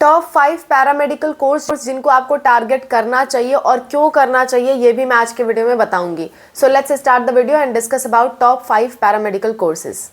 Top 5 paramedical course जिनको आपको target करना चाहिए और क्यों करना चाहिए ये भी मैं आज के वीडियो में बताऊंगी। So let's start the video and discuss about top 5 paramedical courses.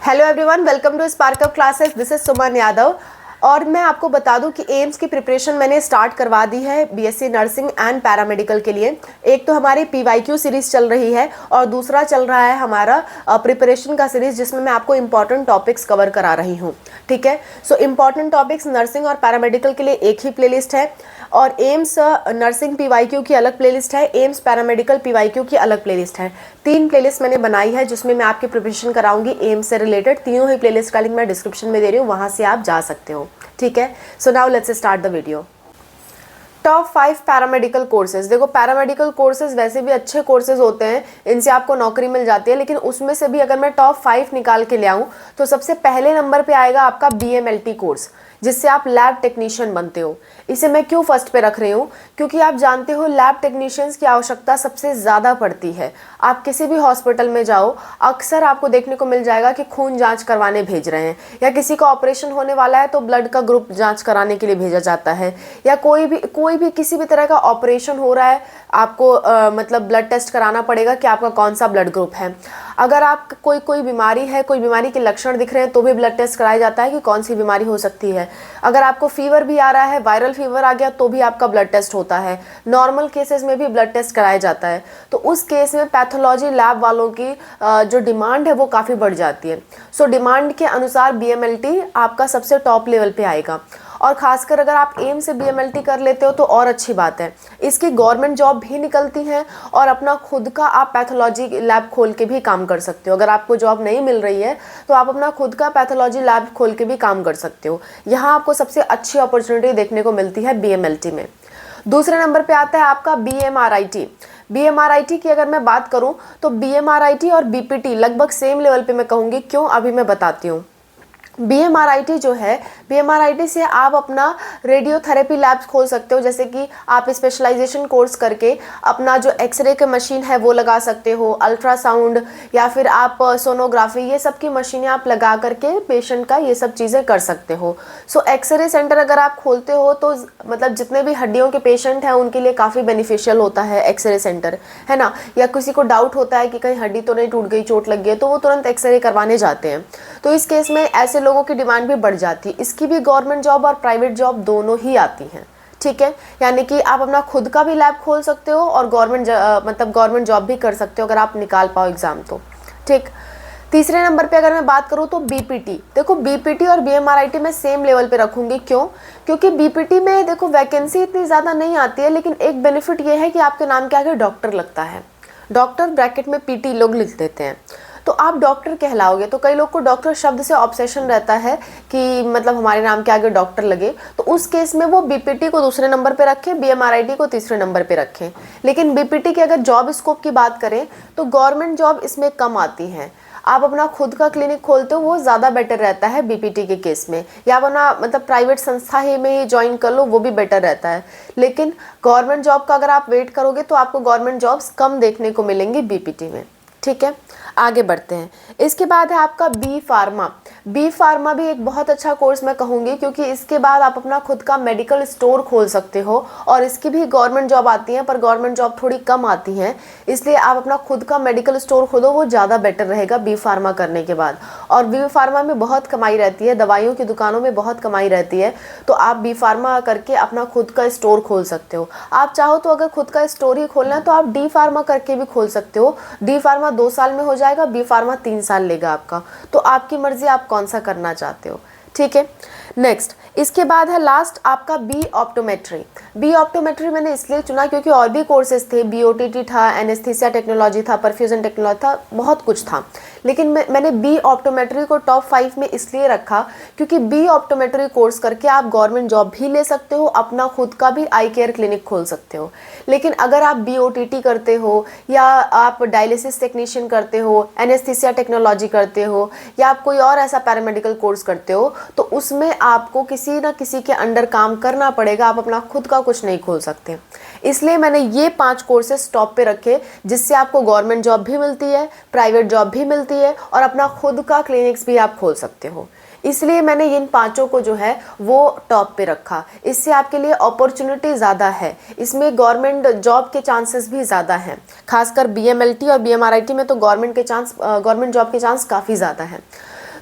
Hello everyone, welcome to spark up classes. This is Suman Yadav और मैं आपको बता दूं कि एम्स की प्रिपरेशन मैंने स्टार्ट करवा दी है बीएससी नर्सिंग एंड पैरामेडिकल के लिए। एक तो हमारी पीवाईक्यू सीरीज चल रही है और दूसरा चल रहा है हमारा प्रिपरेशन का सीरीज, जिसमें मैं आपको इंपॉर्टेंट टॉपिक्स कवर करा रही हूँ। ठीक है, सो इंपॉर्टेंट टॉपिक्स नर्सिंग और पैरामेडिकल के लिए एक ही प्लेलिस्ट है और एम्स नर्सिंग पीवाईक्यू की अलग प्लेलिस्ट है, एम्स पैरामेडिकल पीवाईक्यू की अलग प्लेलिस्ट है। 3 प्लेलिस्ट मैंने बनाई है जिसमें मैं आपकी प्रिपरेशन कराऊंगी एम्स से रिलेटेड। तीनों ही प्लेलिस्ट का लिंक मैं डिस्क्रिप्शन में दे रही हूँ, वहां से आप जा सकते हो। ठीक है, so now let's start the video. Top 5 paramedical courses. देखो, पैरामेडिकल कोर्सेज वैसे भी अच्छे कोर्सेज होते हैं, इनसे आपको नौकरी मिल जाती है, लेकिन उसमें से भी अगर मैं टॉप 5 निकाल के ले आऊँ तो सबसे पहले नंबर पे आएगा आपका बीएमएलटी कोर्स, जिससे आप लैब टेक्नीशियन बनते हो। इसे मैं क्यों फर्स्ट पे रख रही हूँ, क्योंकि आप जानते हो लैब टेक्नीशियंस की आवश्यकता सबसे ज़्यादा पड़ती है। आप किसी भी हॉस्पिटल में जाओ, अक्सर आपको देखने को मिल जाएगा कि खून जांच करवाने भेज रहे हैं, या किसी का ऑपरेशन होने वाला है तो ब्लड का ग्रुप जांच कराने के लिए भेजा जाता है, या कोई भी किसी भी तरह का ऑपरेशन हो रहा है, आपको मतलब ब्लड टेस्ट कराना पड़ेगा कि आपका कौन सा ब्लड ग्रुप है। अगर आप कोई बीमारी है, कोई बीमारी के लक्षण दिख रहे हैं तो भी ब्लड टेस्ट कराया जाता है कि कौन सी बीमारी हो सकती है। अगर आपको फीवर भी आ रहा है, वायरल फीवर आ गया, तो भी आपका ब्लड टेस्ट होता है। नॉर्मल केसेस में भी ब्लड टेस्ट कराया जाता है। तो उस केस में पैथोलॉजी लैब वालों की जो डिमांड है वो काफ़ी बढ़ जाती है। सो डिमांड के अनुसार बीएमएलटी आपका सबसे टॉप लेवल पे आएगा, और खासकर अगर आप एम से बीएमएलटी कर लेते हो तो और अच्छी बात है। इसकी गवर्नमेंट जॉब भी निकलती हैं और अपना खुद का आप पैथोलॉजी लैब खोल के भी काम कर सकते हो। अगर आपको जॉब नहीं मिल रही है तो आप अपना खुद का पैथोलॉजी लैब खोल के भी काम कर सकते हो। यहाँ आपको सबसे अच्छी अपॉर्चुनिटी देखने को मिलती है बीएमएलटी में। दूसरे नंबर पे आता है आपका बीएमआरआईटी। बीएमआरआईटी की अगर मैं बात करूं तो बीएमआरआईटी और बीपीटी लगभग सेम लेवल पे मैं कहूँगी। क्यों, अभी मैं बताती हूँ। बीएमआरआईटी जो है, बीएमआरआईटी से आप अपना रेडियोथेरेपी लैब्स खोल सकते हो, जैसे कि आप स्पेशलाइजेशन कोर्स करके अपना जो एक्सरे के मशीन है वो लगा सकते हो, अल्ट्रासाउंड या फिर आप सोनोग्राफी, ये सब की मशीनें आप लगा करके पेशेंट का ये सब चीज़ें कर सकते हो। सो एक्सरे सेंटर अगर आप खोलते हो तो मतलब जितने भी हड्डियों के पेशेंट हैं उनके लिए काफ़ी बेनिफिशियल होता है एक्सरे सेंटर, है ना। या किसी को डाउट होता है कि कहीं हड्डी तो नहीं टूट गई, चोट लग गई, तो वो तुरंत एक्सरे करवाने जाते हैं। तो इस केस में ऐसे लोगों की डिमांड भी बढ़ जाती है। इसकी भी गवर्नमेंट जॉब और प्राइवेट जॉब दोनों ही आती हैं। ठीक है, यानी कि आप अपना खुद का भी लैब खोल सकते हो और गवर्नमेंट जॉब भी कर सकते हो अगर आप निकाल पाओ एग्जाम तो। ठीक, तीसरे नंबर पे अगर मैं बात करूँ तो बीपीटी। देखो, बीपीटी और बीएमआरआईटी में सेम लेवल पे रखूंगी। क्यों, क्योंकि बीपीटी में देखो वैकेंसी इतनी ज़्यादा नहीं आती है, लेकिन एक बेनिफिट ये है कि आपके नाम के आगे डॉक्टर लगता है। डॉक्टर ब्रैकेट में पीटी लोग लिख देते हैं, तो आप डॉक्टर कहलाओगे। तो कई लोग को डॉक्टर शब्द से ऑब्सेशन रहता है कि मतलब हमारे नाम के आगे डॉक्टर लगे, तो उस केस में वो बीपीटी को दूसरे नंबर पे रखें, बीएमआरआईटी को तीसरे नंबर पे रखें। लेकिन बीपीटी की अगर जॉब स्कोप की बात करें तो गवर्नमेंट जॉब इसमें कम आती है। आप अपना खुद का क्लिनिक खोलते हो वो ज़्यादा बेटर रहता है बीपीटी के केस में, या आप अपना मतलब प्राइवेट संस्था ही में ही ज्वाइन कर लो, वो भी बेटर रहता है। लेकिन गवर्नमेंट जॉब का अगर आप वेट करोगे तो आपको गवर्नमेंट जॉब्स कम देखने को मिलेंगी बीपीटी में। ठीक है, आगे बढ़ते हैं। इसके बाद है आपका बी फार्मा। बी फार्मा भी एक बहुत अच्छा कोर्स मैं कहूँगी, क्योंकि इसके बाद आप अपना खुद का मेडिकल स्टोर खोल सकते हो, और इसकी भी गवर्नमेंट जॉब आती है, पर गवर्नमेंट जॉब थोड़ी कम आती हैं, इसलिए आप अपना खुद का मेडिकल स्टोर खोलो, वो ज़्यादा बेटर रहेगा बी फार्मा करने के बाद। और बी फार्मा में बहुत कमाई रहती है, दवाइयों की दुकानों में बहुत कमाई रहती है, तो आप बी फार्मा करके अपना खुद का स्टोर खोल सकते हो। आप चाहो तो अगर खुद का स्टोर ही खोलना है तो आप डी फार्मा करके भी खोल सकते हो। डी फार्मा 2 साल में हो जाएगा, बी फार्मा 3 साल लेगा आपका, तो आपकी मर्जी आप कौन सा करना चाहते हो। ठीक है, नेक्स्ट इसके बाद है लास्ट आपका बी ऑप्टोमेट्री। बी ऑप्टोमेट्री मैंने इसलिए चुना क्योंकि और भी कोर्सेज थे, बीओटीटी था, एनेस्थीसिया टेक्नोलॉजी था, परफ्यूजन टेक्नोलॉजी था, बहुत कुछ था, लेकिन मैंने बी ऑप्टोमेट्री को टॉप 5 में इसलिए रखा क्योंकि बी ऑप्टोमेट्री कोर्स करके आप गवर्नमेंट जॉब भी ले सकते हो, अपना खुद का भी आई केयर क्लिनिक खोल सकते हो। लेकिन अगर आप बीओटीटी करते हो, या आप डायलिसिस टेक्नीशियन करते हो, एनेस्थीसिया टेक्नोलॉजी करते हो, या आप कोई और ऐसा पैरामेडिकल कोर्स करते हो, तो उसमें आपको किसी ना किसी के अंडर काम करना पड़ेगा, आप अपना खुद का कुछ नहीं खोल सकते। इसलिए मैंने ये 5 कोर्सेज टॉप पे रखे, जिससे आपको गवर्नमेंट जॉब भी मिलती है, प्राइवेट जॉब भी मिलती है, और अपना खुद का क्लिनिक्स भी आप खोल सकते हो। इसलिए मैंने इन पांचों को जो है वो टॉप पे रखा। इससे आपके लिए अपॉर्चुनिटी ज़्यादा है, इसमें गवर्नमेंट जॉब के चांसेस भी ज़्यादा हैं। खासकर BMLT और BMRIT में तो गवर्नमेंट जॉब के चांस काफ़ी ज़्यादा हैं।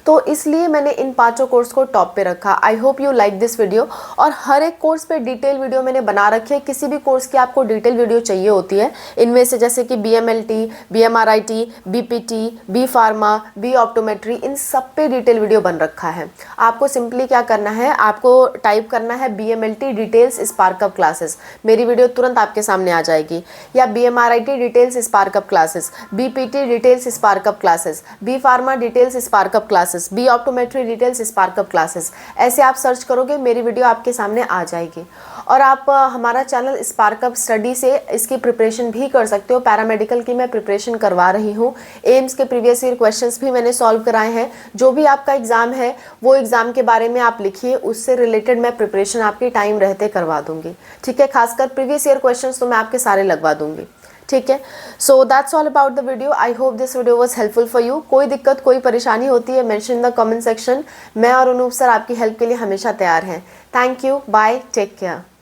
तो इसलिए मैंने इन पांचों कोर्स को टॉप पे रखा। I hope you like this video. और हर एक कोर्स पे डिटेल वीडियो मैंने बना रखी है। किसी भी कोर्स की आपको डिटेल वीडियो चाहिए होती है इनमें से, जैसे कि BMLT, BMRIT, BPT, B pharma, B optometry, इन सब पे डिटेल वीडियो बन रखा है। आपको सिंपली क्या करना है, आपको टाइप करना है BMLT डिटेल्स स्पार्कअप क्लासेस, मेरी वीडियो तुरंत आपके सामने आ जाएगी। या BMRIT details spark up classes, BPT details spark up classes, B pharma details spark up classes, B optometry details spark up classes, ऐसे आप सर्च करोगे मेरी वीडियो आपके सामने आ जाएगी। और आप हमारा चैनल स्पार्कअप स्टडी से इसकी प्रिपरेशन भी कर सकते हो। पैरामेडिकल की मैं प्रिपरेशन करवा रही हूँ। एम्स के प्रीवियस ईयर क्वेश्चंस भी मैंने सॉल्व कराए हैं। जो भी आपका एग्जाम है वो एग्जाम के बारे में आप लिखिए, उससे रिलेटेड मैं प्रिपरेशन आपकी टाइम रहते करवा दूंगी। ठीक है, खासकर प्रीवियस ईयर क्वेश्चन तो मैं आपके सारे लगवा दूंगी। ठीक है, so that's all about the video. I hope this video was helpful for you. कोई दिक्कत, कोई परेशानी होती है, mention in the comment section. मैं और अनूप सर आपकी हेल्प के लिए हमेशा तैयार हैं। Thank you, bye, take care.